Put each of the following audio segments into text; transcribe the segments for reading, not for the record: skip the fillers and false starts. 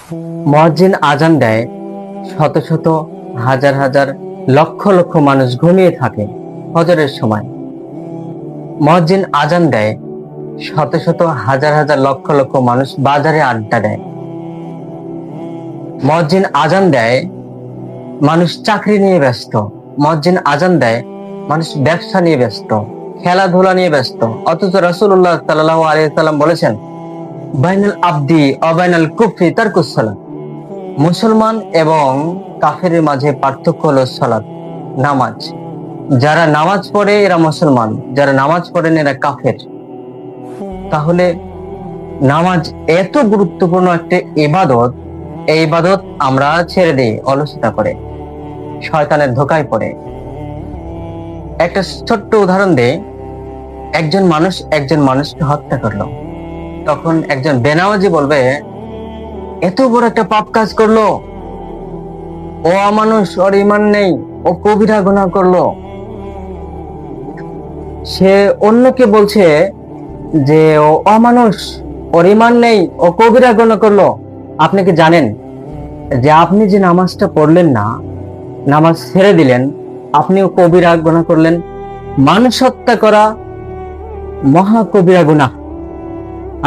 মুয়াজ্জিন আজান দেয়, শত শত হাজার হাজার লক্ষ লক্ষ মানুষ ঘুমিয়ে থাকে ফজরের সময়। মুয়াজ্জিন আজান দেয়, শত শত হাজার হাজার লক্ষ লক্ষ মানুষ বাজারে আড্ডা দেয়। মুয়াজ্জিন আজান দেয়, মানুষ চাকরি নিয়ে ব্যস্ত। মুয়াজ্জিন আজান দেয়, মানুষ ব্যবসা নিয়ে ব্যস্ত, খেলাধুলা নিয়ে ব্যস্ত। অথচ রাসূলুল্লাহ সাল্লাল্লাহু আলাইহি সাল্লাম বলেছেন, বাইনাল আবদি ওয়া বাইনাল কুফরি তারকুস সালাত। মুসলমান এবং কাফেরের মাঝে পার্থক্য হলো সালাত, নামাজ। যারা নামাজ পড়ে এরা মুসলমান, যারা নামাজ পড়েন এরা কাফের। তাহলে নামাজ এত গুরুত্বপূর্ণ একটা ইবাদত, এই ইবাদত আমরা ছেড়ে দিই অলসতা করে, শয়তানের ধোকায় পড়ে। একটা ছোট্ট উদাহরণ দেই। একজন মানুষকে হত্যা করলো, তখন একজন বেনামাজি বলবে, এত বড় একটা পাপ কাজ করলো, ও অমানুষ, ওর ঈমান নেই, ও কবিরা গুনাহ করলো। সে অন্যকে বলছে যে ও অমানুষ, ওর ঈমান নেই, ও কবিরা গুনাহ করলো। আপনি কি জানেন যে আপনি যে নামাজটা পড়লেন না, নামাজ ছেড়ে দিলেন, আপনিও কবিরা গুনাহ করলেন। মানুষ হত্যা করা মহা কবিরা গুনাহ,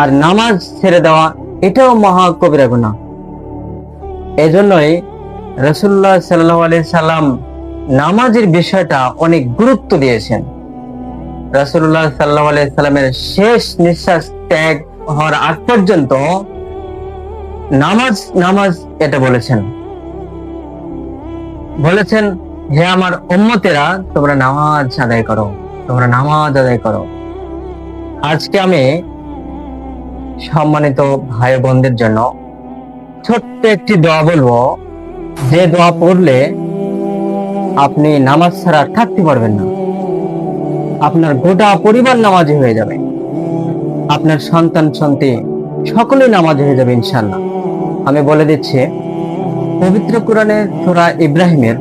আর নামাজ ছেড়ে দেওয়া এটাও মহা কবিরা গুনাহ। এজন্যই রাসূলুল্লাহ সাল্লাল্লাহু আলাইহি সাল্লাম নামাজের বিষয়টা অনেক গুরুত্ব দিয়েছেন। রাসূলুল্লাহ সাল্লাল্লাহু আলাইহি সাল্লামের শেষ নিঃশ্বাস ত্যাগ হওয়ার আগ পর্যন্ত নামাজ নামাজ এটা বলেছেন, হে আমার উম্মতেরা, তোমরা নামাজ আদায় করো, তোমরা নামাজ আদায় করো। আজকে আমি সম্মানিত ভাই বোনদের জন্য ছোট্ট একটি দোয়া বলবো, যে দোয়া পড়লে আপনি নামাজ ছাড়া থাকতে পারবেন না। আপনার গোটা পরিবার নামাজি হয়ে যাবে, আপনার সন্তান সন্ততি সকলেই নামাজি হয়ে যাবে ইনশাআল্লাহ। আমি বলে দিচ্ছি, পবিত্র কোরআনে সূরা ইব্রাহিমের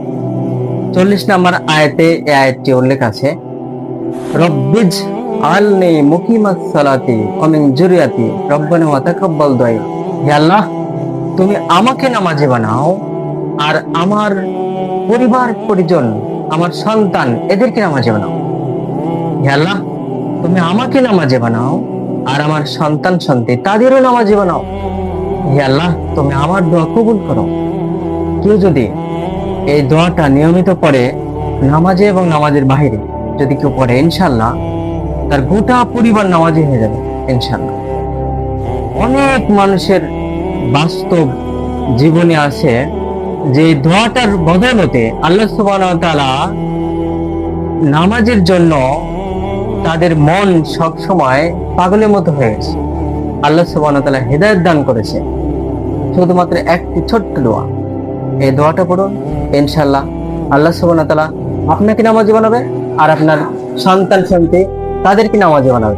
40 নম্বর আয়াতে এই আয়াতটি উল্লেখ আছে, রব্বিজ আলনি মুকিমাস সালাতি ওয়া মিন যুররিয়াতি রব্বানা ওয়া তাকাব্বাল দুআ। হে আল্লাহ, তুমি আমাকে নামাজি বানাও আর আমার পরিবার পরিজন, আমার সন্তান, এদেরকে নামাজি বানাও। হে আল্লাহ, তুমি আমাকে নামাজি বানাও আর আমার সন্তান সন্ততি তাদেরও নামাজি বানাও। হে আল্লাহ, তুমি আমার দোয়া কবুল করো। কেউ যদি এই দোয়াটা নিয়মিত পড়ে, নামাজে এবং নামাজের বাহিরে যদি কেউ পড়ে, ইনশাআল্লাহ তার গোটা পরিবার নামাজি হয়ে যাবে ইনশাআল্লাহ। অনেক মানুষের বাস্তব জীবনে আছে যে দোয়াটার বদৌলতে আল্লাহ সুবহানাহু ওয়া তাআলা নামাজের জন্য তাদের মন সব সময় পাগলের মতো হয়ে গেছে। আল্লাহ সুবহানাহু ওয়া তাআলা হেদায়েত দান করেছে শুধুমাত্র একটি ছোট্ট দোয়া। এই দোয়াটা পড়ুন, ইনশাআল্লাহ আল্লাহ সুবহানাহু ওয়া তাআলা আপনাকে নামাজি বানাবে আর আপনার সন্তান সন্ততি তাদেরকে নামাজি বানাবে।